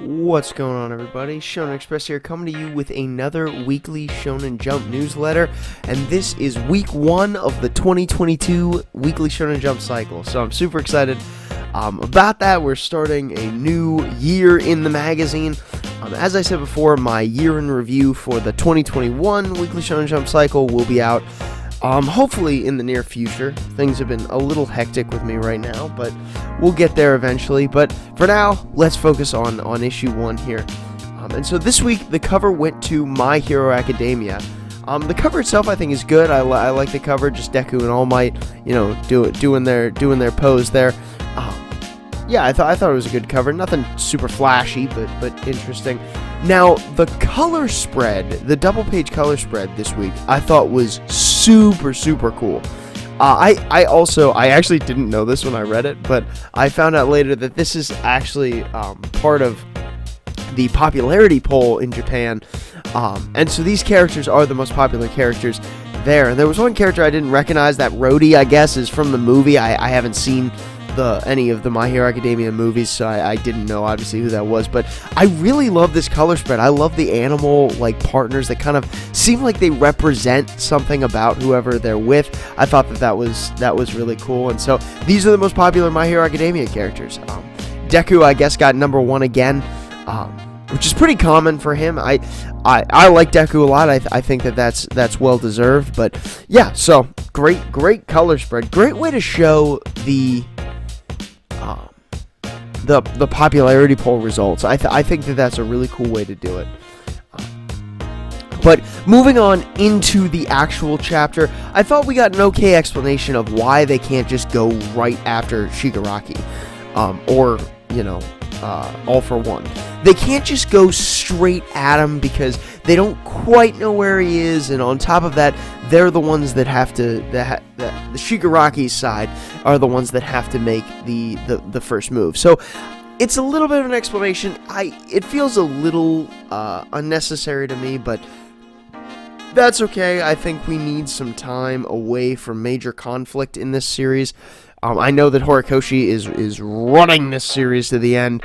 What's going on, everybody? Shonen Express here, coming to you with another weekly Shonen Jump newsletter, and this is week 1 of the 2022 weekly Shonen Jump cycle, so I'm super excited about that. We're starting a new year in the magazine. As I said before, my year in review for the 2021 weekly Shonen Jump cycle will be out hopefully in the near future. Things have been a little hectic with me right now, but we'll get there eventually. But for now, let's focus on issue 1 here. And so this week, the cover went to My Hero Academia. The cover itself, I think, is good. I like the cover, just Deku and All Might, doing their pose there. Yeah, I thought it was a good cover. Nothing super flashy, but interesting. Now, the color spread, the double-page color spread this week, I thought was super cool. I actually didn't know this when I read it, but I found out later that this is actually part of the popularity poll in Japan, and so these characters are the most popular characters there. And there was one character I didn't recognize. That Rhodey, I guess, is from the movie. I haven't seen any of the My Hero Academia movies, so I didn't know obviously who that was, but I really love this color spread. I love the animal partners that kind of seem like they represent something about whoever they're with. I thought that was really cool, and so these are the most popular My Hero Academia characters. Deku, I guess, got number 1 again, which is pretty common for him. I like Deku a lot. I think that's well deserved, but yeah, so great color spread, great way to show the popularity poll results. I think that's a really cool way to do it. But moving on into the actual chapter, I thought we got an okay explanation of why they can't just go right after Shigaraki, or All for One. They can't just go straight at him because they don't quite know where he is, and on top of that, they're the ones that have to, the Shigaraki's side are the ones that have to make the first move. So it's a little bit of an explanation. It feels a little unnecessary to me, but that's okay. I think we need some time away from major conflict in this series. I know that Horikoshi is running this series to the end,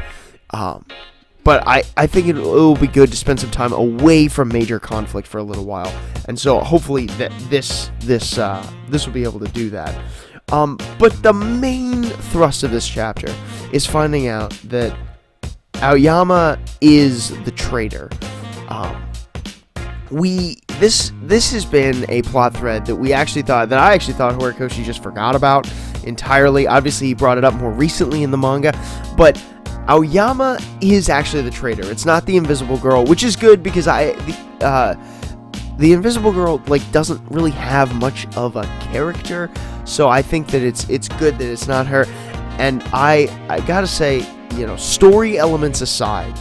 but I think it will be good to spend some time away from major conflict for a little while, and so hopefully that this will be able to do that. But the main thrust of this chapter is finding out that Aoyama is the traitor. This has been a plot thread that I actually thought Horikoshi just forgot about entirely. Obviously, he brought it up more recently in the manga, but Aoyama is actually the traitor. It's not the Invisible Girl, which is good because the Invisible Girl doesn't really have much of a character, so I think that it's good that it's not her. And I gotta say, story elements aside,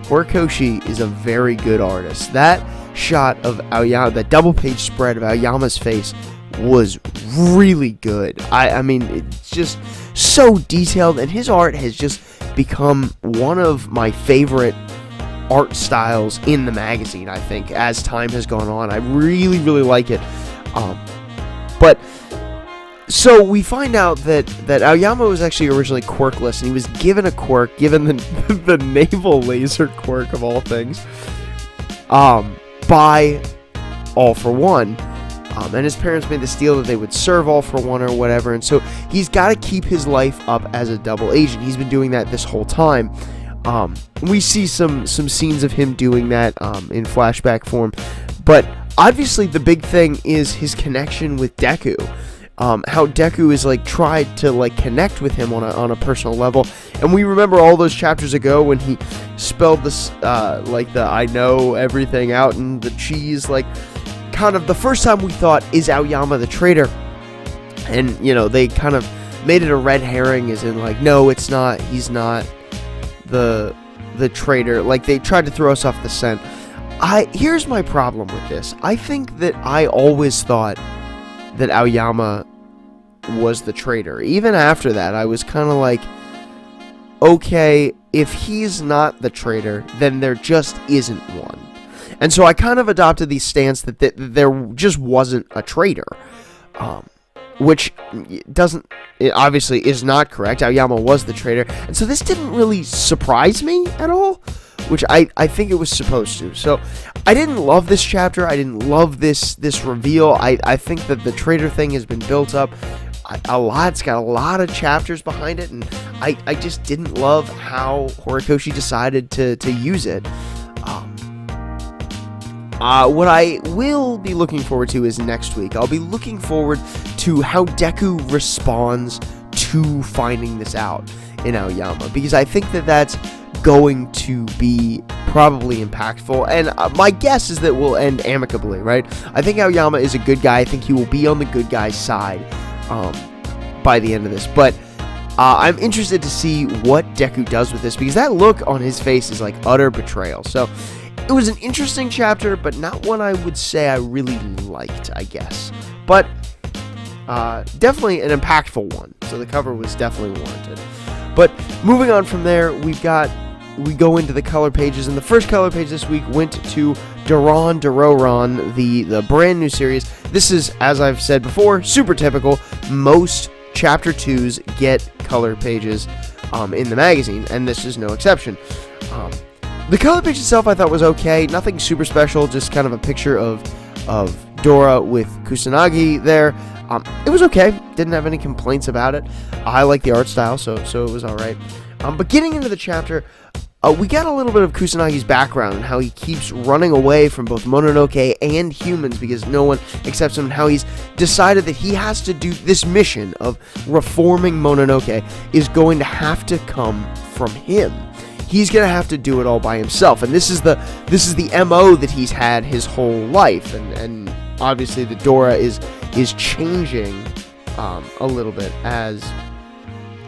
Horikoshi is a very good artist. That shot of Aoyama, that double page spread of Aoyama's face, was really good. I mean, it's just so detailed, and his art has just become one of my favorite art styles in the magazine, I think, as time has gone on. I really like it. But so we find out that Aoyama was actually originally quirkless, and he was given a quirk, given the naval laser quirk of all things, by All for One. And his parents made this deal that they would serve All for One or whatever, and so he's got to keep his life up as a double agent. He's been doing that this whole time. We see some scenes of him doing that in flashback form, but obviously the big thing is his connection with Deku. How Deku is tried to connect with him on a personal level, and we remember all those chapters ago when he spelled this the I know everything out in the cheese, kind of the first time we thought, is Aoyama the traitor? And they kind of made it a red herring, as in no, it's not, he's not the traitor. They tried to throw us off the scent. Here's my problem with this. I think that I always thought that Aoyama was the traitor. Even after that, I was kind of okay, if he's not the traitor, then there just isn't one. And so I kind of adopted the stance that there just wasn't a traitor, which obviously is not correct. Aoyama was the traitor, and so this didn't really surprise me at all. which I think it was supposed to. So I didn't love this chapter. I didn't love this reveal. I think that the traitor thing has been built up a lot. It's got a lot of chapters behind it, and I just didn't love how Horikoshi decided to use it. What I will be looking forward to is next week. I'll be looking forward to how Deku responds to finding this out in Aoyama, because I think that that's going to be probably impactful, and my guess is that it will end amicably, right? I think Aoyama is a good guy. I think he will be on the good guy's side by the end of this, but I'm interested to see what Deku does with this, because that look on his face is like utter betrayal. So it was an interesting chapter, but not one I would say I really liked, I guess. But definitely an impactful one, so the cover was definitely warranted. But moving on from there, we go into the color pages, and the first color page this week went to Duron De Ronin, the brand new series. This is, as I've said before, super typical. Most chapter 2s get color pages in the magazine, and this is no exception. The color page itself I thought was okay, nothing super special, just kind of a picture of Dora with Kusanagi there. It was okay, didn't have any complaints about it. I like the art style, so it was alright. But getting into the chapter, we got a little bit of Kusanagi's background and how he keeps running away from both Mononoke and humans because no one accepts him, and how he's decided that he has to do this mission of reforming Mononoke is going to have to come from him. He's going to have to do it all by himself, and this is the MO that he's had his whole life, and obviously the Dora is changing a little bit as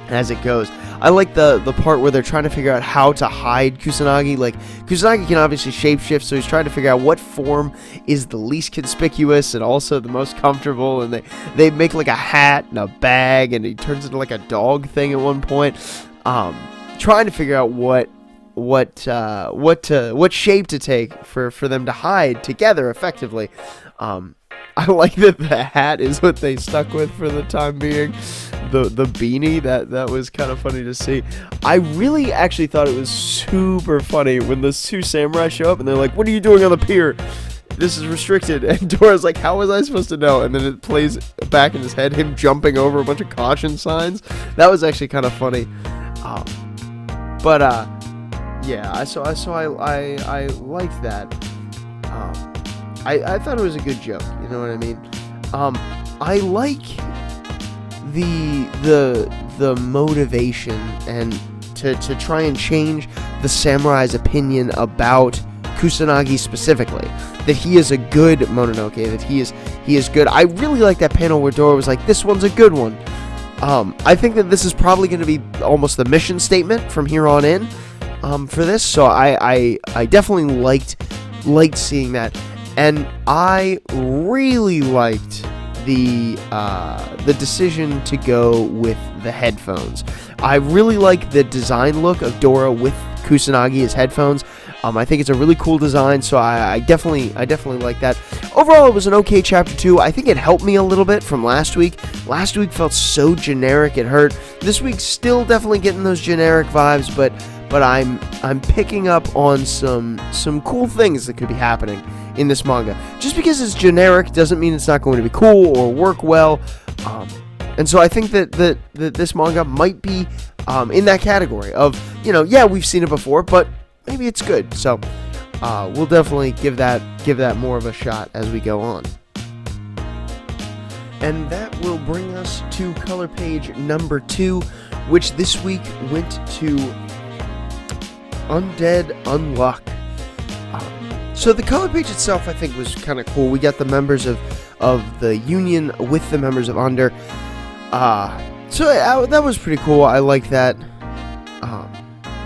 it goes. I like the part where they're trying to figure out how to hide Kusanagi. Like, Kusanagi can obviously shapeshift, so he's trying to figure out what form is the least conspicuous and also the most comfortable, and they make like a hat and a bag, and he turns into like a dog thing at one point. Trying to figure out what shape to take for them to hide together effectively. I like that the hat is what they stuck with for the time being. The beanie, that was kind of funny to see. I really actually thought it was super funny when the two samurai show up and they're like, "What are you doing on the pier? This is restricted." And Dora's like, "How was I supposed to know?" And then it plays back in his head him jumping over a bunch of caution signs. That was actually kind of funny. Yeah, so I liked that. I thought it was a good joke, you know what I mean? I like the motivation and to try and change the samurai's opinion about Kusanagi specifically, that he is a good Mononoke, that he is good. I really like that panel where Dora was like, "This one's a good one." I think that this is probably going to be almost the mission statement from here on in for this, so I definitely liked seeing that, and I really liked the decision to go with the headphones. I really like the design look of Dora with Kusanagi as headphones. I think it's a really cool design, so I definitely like that. Overall, it was an okay chapter 2. I think it helped me a little bit from last week. Last week felt so generic, it hurt. This week's still definitely getting those generic vibes, but I'm picking up on some cool things that could be happening in this manga. Just because it's generic doesn't mean it's not going to be cool or work well. And so I think that this manga might be in that category of, yeah, we've seen it before, but maybe it's good. So we'll definitely give that more of a shot as we go on. And that will bring us to color page number 2, which this week went to Undead Unlock. So the color page itself, I think, was kind of cool. We got the members of the Union with the members of Under. So that was pretty cool. I like that.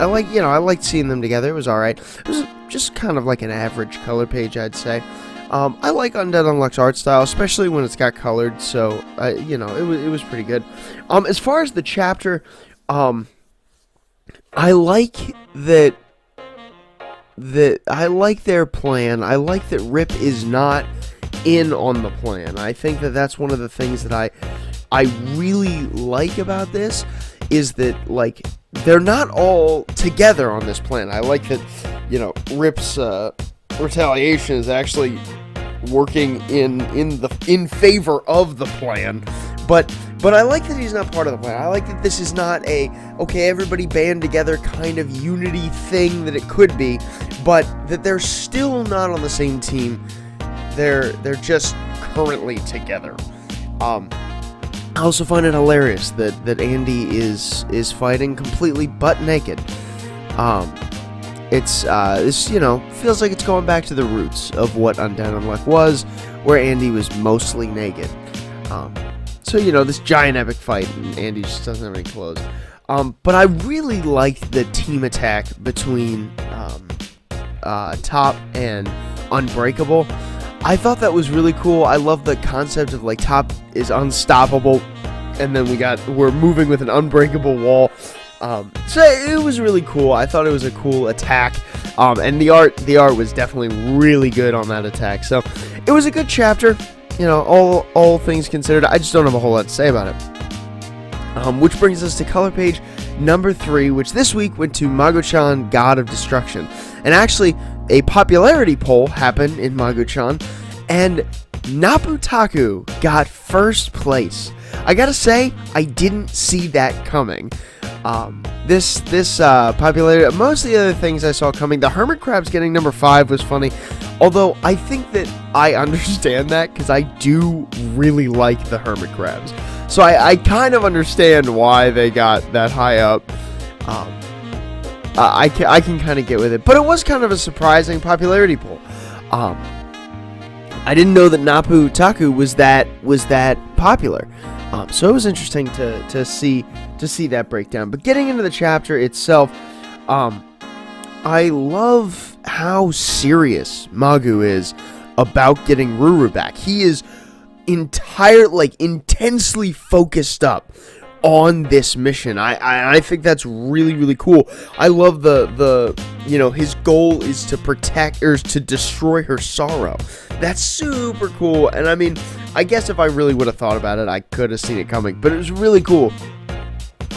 I liked seeing them together. It was alright. It was just kind of like an average color page, I'd say. I like Undead Unlock's art style, especially when it's got colored. So it was pretty good. As far as the chapter, I like that. I like their plan. I like that Rip is not in on the plan. I think that that's one of the things that I really like about this, is that, like, they're not all together on this plan. I like that Rip's retaliation is actually working in favor of the plan. But I like that he's not part of the plan. I like that this is not a, okay, everybody band together kind of unity thing that it could be, but that they're still not on the same team. They're just currently together. I also find it hilarious that Andy is fighting completely butt naked. This feels like it's going back to the roots of what Undead Unlock was, where Andy was mostly naked. This giant epic fight, and Andy just doesn't have any clothes. But I really liked the team attack between Top and Unbreakable. I thought that was really cool. I love the concept of Top is unstoppable, and then we're moving with an unbreakable wall. So it was really cool. I thought it was a cool attack. And the art was definitely really good on that attack. So it was a good chapter. All things considered, I just don't have a whole lot to say about it. Which brings us to color page number 3, which this week went to Magu-chan, God of Destruction. And actually, a popularity poll happened in Magu-chan, and Naputaku got first place. I gotta say, I didn't see that coming. This popularity, most of the other things I saw coming, the Hermit Crabs getting number 5 was funny. Although, I think that I understand that, because I do really like the Hermit Crabs. So I kind of understand why they got that high up. I can kind of get with it. But it was kind of a surprising popularity poll. I didn't know that Naputaku was that popular. So it was interesting to see that breakdown. But getting into the chapter itself, I love how serious Magu is about getting Ruru back. He is intensely focused up on this mission. I think that's really, really cool. I love his goal is to protect or to destroy her sorrow. That's super cool. And I mean, I guess if I really would have thought about it, I could have seen it coming, but it was really cool.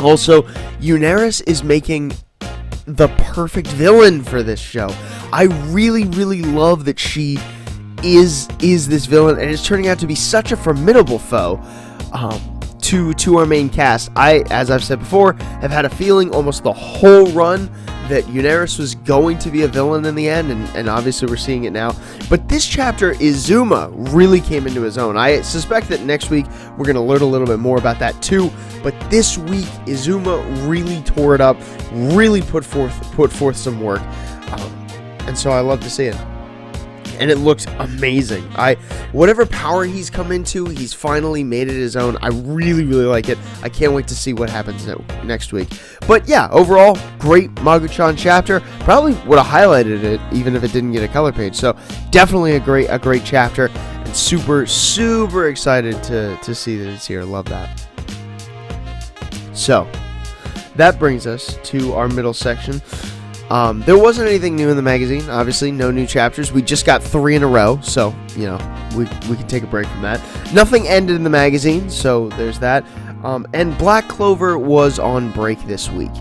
Also, Yuneris is making the perfect villain for this show. I really, really love that she is this villain, and it's turning out to be such a formidable foe to our main cast. As I've said before, have had a feeling almost the whole run that Yuneris was going to be a villain in the end, and obviously we're seeing it now. But this chapter, Izuma really came into his own. I suspect that next week we're going to learn a little bit more about that too, but this week Izuma really tore it up, really put forth some work, and so I love to see it. And it looked amazing. Whatever power he's come into, he's finally made it his own. I really, really like it. I can't wait to see what happens next week. But yeah, overall, great Magu-chan chapter. Probably would have highlighted it even if it didn't get a color page. So definitely a great chapter, and super, super excited to see that it's here. Love that. So that brings us to our middle section. There wasn't anything new in the magazine, obviously, no new chapters. We just got 3 in a row, so, we can take a break from that. Nothing ended in the magazine, so there's that. And Black Clover was on break this week.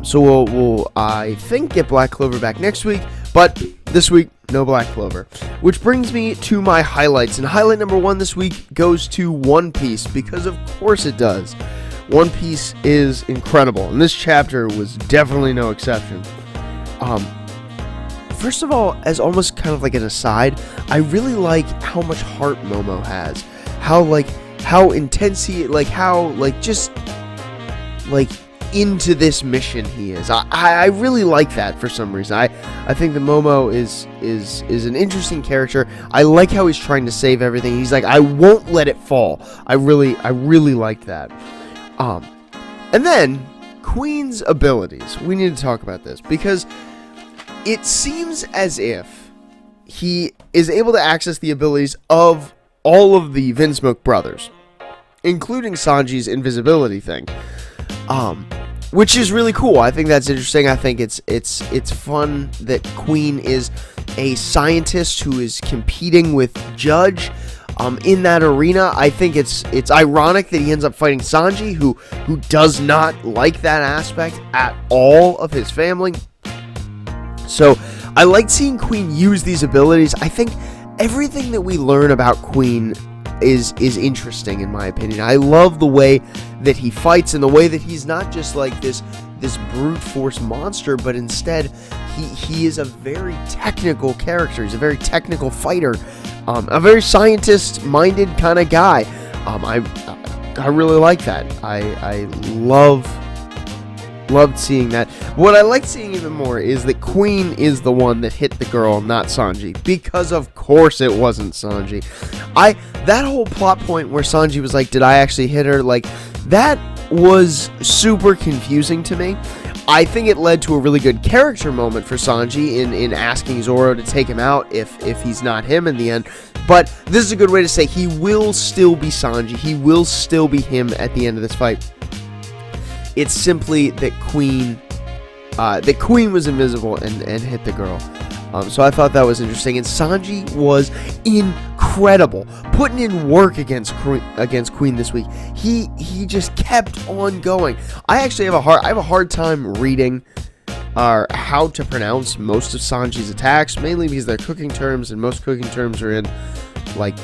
So we'll, I think, get Black Clover back next week, but this week, no Black Clover. Which brings me to my highlights, and highlight number 1 this week goes to One Piece, because of course it does. One Piece is incredible, and this chapter was definitely no exception. First of all, as almost kind of like an aside, I really like how much heart Momo has. How intense he, into this mission he is. I really like that for some reason. I think that Momo is an interesting character. I like how he's trying to save everything. He's like, I won't let it fall. I really like that. And then Queen's abilities. We need to talk about this because it seems as if he is able to access the abilities of all of the Vinsmoke brothers, including Sanji's invisibility thing, which is really cool. I think that's interesting. I think it's fun that Queen is a scientist who is competing with Judge in that arena. I think it's ironic that he ends up fighting Sanji, who does not like that aspect at all of his family. So I liked seeing Queen use these abilities. I think everything that we learn about Queen is interesting, in my opinion. I love the way that he fights, and the way that he's not just like this brute force monster, but instead he is a very technical character. He's a very technical fighter, a very scientist-minded kind of guy. I really like that. I loved seeing that. What I like seeing even more is that Queen is the one that hit the girl, not Sanji, because of course it wasn't Sanji. That whole plot point where Sanji was like, did I actually hit her? Like, that was super confusing to me. I think it led to a really good character moment for Sanji in asking Zoro to take him out if he's not him in the end. But this is a good way to say he will still be Sanji. He will still be him at the end of this fight. It's simply that Queen was invisible and hit the girl. So I thought that was interesting. And Sanji was incredible, putting in work against Queen this week. He just kept on going. I actually have a hard time reading how to pronounce most of Sanji's attacks, mainly because they're cooking terms, and most cooking terms are in, like,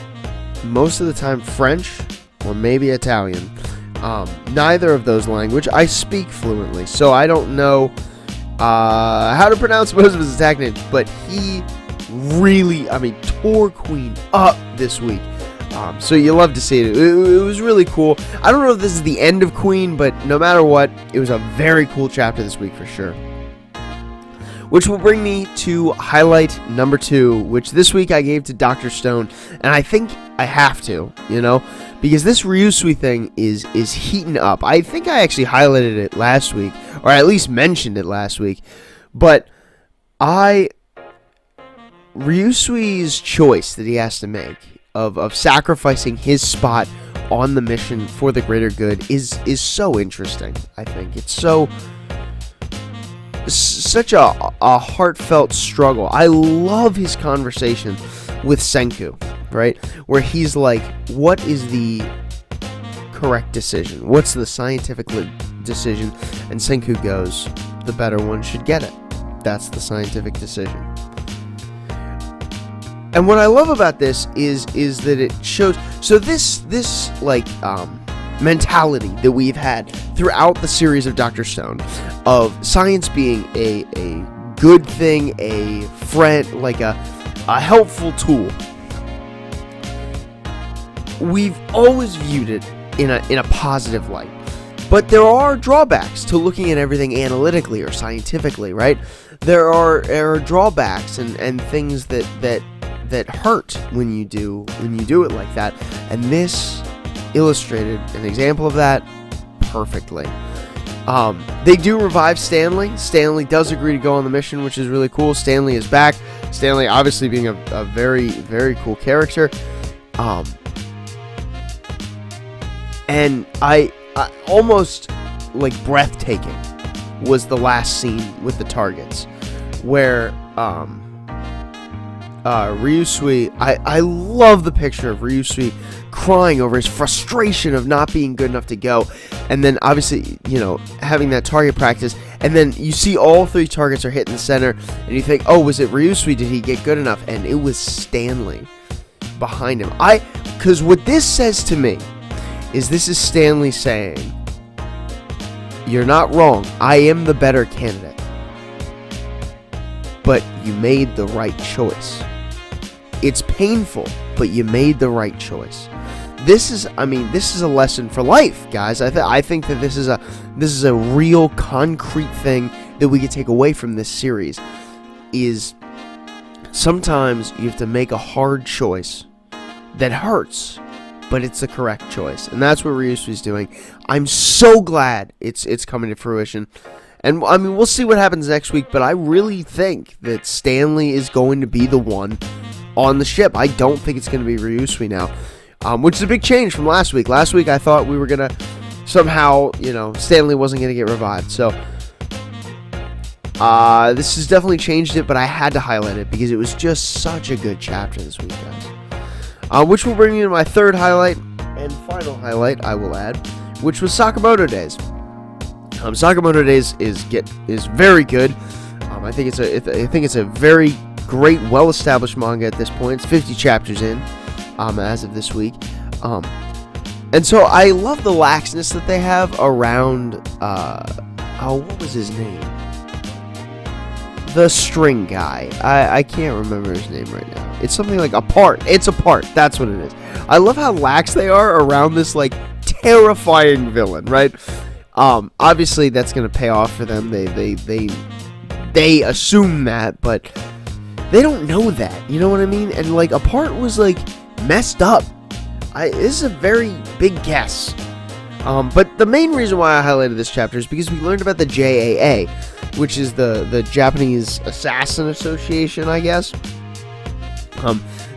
most of the time French or maybe Italian. Neither of those language I speak fluently, so I don't know how to pronounce most of his attack names, but he really, tore Queen up this week. So you love to see it. It was really cool. I don't know if this is the end of Queen, but no matter what, it was a very cool chapter this week for sure. Which will bring me to highlight number 2, which this week I gave to Dr.Stone, and I think I have to, because this Ryusui thing is heating up. I think I actually highlighted it last week, or at least mentioned it last week, but Ryusui's choice that he has to make of sacrificing his spot on the mission for the greater good is so interesting. I think it's such a heartfelt struggle. I love his conversation with Senku, right? Where he's like, what is the correct decision? What's the scientific decision? And Senku goes, the better one should get it. That's the scientific decision. And what I love about this is that it shows, so this mentality that we've had throughout the series of Dr. Stone, of science being a good thing, a friend, like a helpful tool. We've always viewed it in a positive light. But there are drawbacks to looking at everything analytically or scientifically, right? There are drawbacks and things that hurt when you do it like that. And this illustrated an example of that perfectly. They do revive Stanley. Stanley does agree to go on the mission, which is really cool. Stanley is back. Stanley obviously being a very, very cool character. And I almost, like, breathtaking was the last scene with the targets, where Ryusui, I love the picture of Ryusui crying over his frustration of not being good enough to go, and then obviously, having that target practice, and then you see all 3 targets are hitting the center, and you think, oh, was it Ryusui? Did he get good enough? And it was Stanley behind him. Because what this says to me is this is Stanley saying, you're not wrong, I am the better candidate, but you made the right choice. It's painful, but you made the right choice. This is a lesson for life, guys. I think that this is a real concrete thing that we could take away from this series. Is sometimes you have to make a hard choice that hurts, but it's the correct choice, and that's what Ryusui's doing. I'm so glad it's coming to fruition. And we'll see what happens next week, but I really think that Stanley is going to be the one on the ship. I don't think it's going to be Ryusui now, which is a big change from last week. Last week I thought we were going to somehow, Stanley wasn't going to get revived. So this has definitely changed it, but I had to highlight it because it was just such a good chapter this week, guys. Which will bring me to my third highlight and final highlight, I will add, which was Sakamoto Days. Sakamoto Days is very good. I think it's a very great, well-established manga at this point. It's 50 chapters in, as of this week. And so I love the laxness that they have around, what was his name? The string guy. I can't remember his name right now. It's something like Apart. It's Apart. That's what it is. I love how lax they are around this, like, terrifying villain, right? Obviously that's going to pay off for them. They assume that, but they don't know that. You know what I mean? And, like, Apart was, like, messed up. This is a very big guess. But the main reason why I highlighted this chapter is because we learned about the JAA, which is the Japanese Assassin Association, I guess.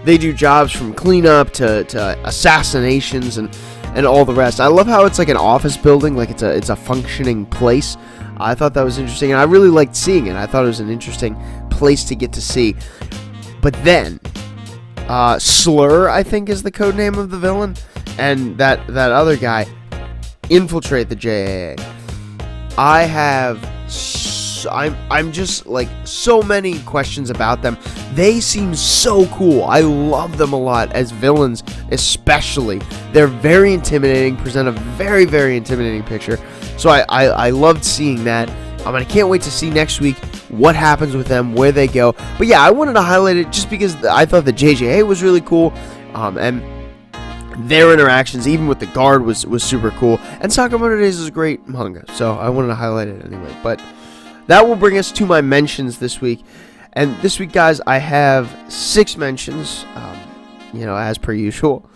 They do jobs from cleanup to assassinations and all the rest. I love how it's like an office building, like it's a functioning place. I thought that was interesting, and I really liked seeing it. I thought it was an interesting place to get to see. But then, Slur, I think, is the code name of the villain, and that other guy infiltrate the JAA. I'm just like so many questions about them. They seem so cool. I love them a lot as villains, especially. They're very intimidating, present a very, very intimidating picture. So I loved seeing that. I can't wait to see next week what happens with them, where they go. But yeah, I wanted to highlight it just because I thought the JJA was really cool. And their interactions, even with the guard, was super cool. And Sagamoto Days is a great manga, so I wanted to highlight it anyway. But that will bring us to my mentions this week. And this week, guys, I have 6 mentions, as per usual.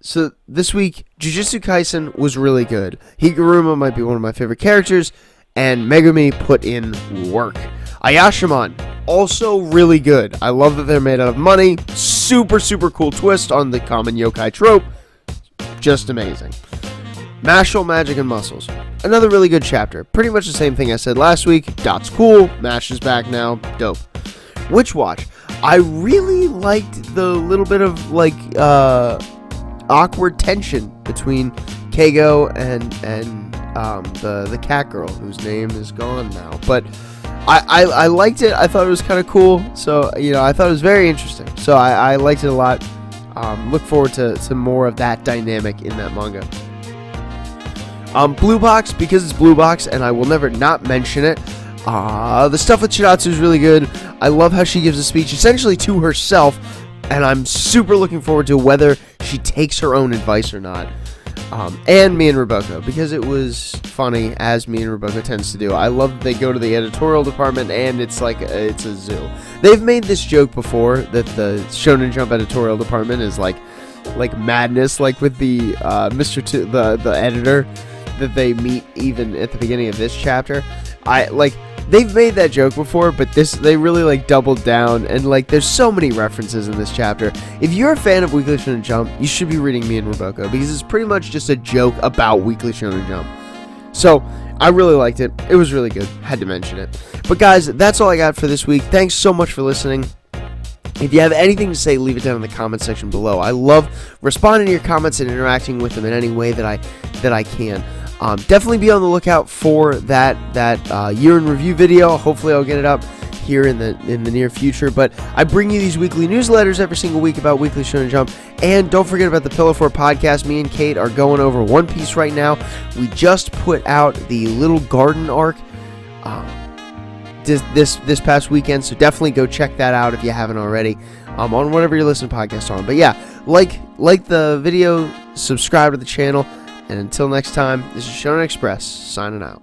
So this week, Jujutsu Kaisen was really good. Higuruma might be one of my favorite characters, and Megumi put in work. Ayashimon, also really good. I love that they're made out of money. Super, super cool twist on the common yokai trope. Just amazing. Mashle, Magic, and Muscles. Another really good chapter. Pretty much the same thing I said last week. Dot's cool. Mash is back now. Dope. Witch Watch. I really liked the little bit of, like, awkward tension between Keigo and the cat girl, whose name is gone now. But I liked it. I thought it was kind of cool. So, I thought it was very interesting. So I liked it a lot. Look forward to more of that dynamic in that manga. Blue Box, because it's Blue Box, and I will never not mention it. The stuff with Shiratsu is really good. I love how she gives a speech essentially to herself, and I'm super looking forward to whether she takes her own advice or not. And me and Roboco, because it was funny, as me and Roboco tends to do. I love that they go to the editorial department, and it's like it's a zoo. They've made this joke before, that the Shonen Jump editorial department is like madness, like with the the editor that they meet even at the beginning of this chapter. They've made that joke before, but they really doubled down, and there's so many references in this chapter. If you're a fan of Weekly Shonen Jump, you should be reading me and Roboco, because it's pretty much just a joke about Weekly Shonen Jump. So I really liked it. It was really good. Had to mention it. But guys, that's all I got for this week. Thanks so much for listening. If you have anything to say, leave it down in the comment section below. I love responding to your comments and interacting with them in any way that I can. Definitely be on the lookout for that year in review video. Hopefully I'll get it up here in the near future. But I bring you these weekly newsletters every single week about Weekly Shonen Jump. And don't forget about the Pillow Fort podcast. Me and Kate are going over One Piece right now. We just put out the Little Garden arc this past weekend, so definitely go check that out if you haven't already on whatever you're listening to podcasts on. But yeah, like the video, subscribe to the channel. And until next time, this is Shonen Express, signing out.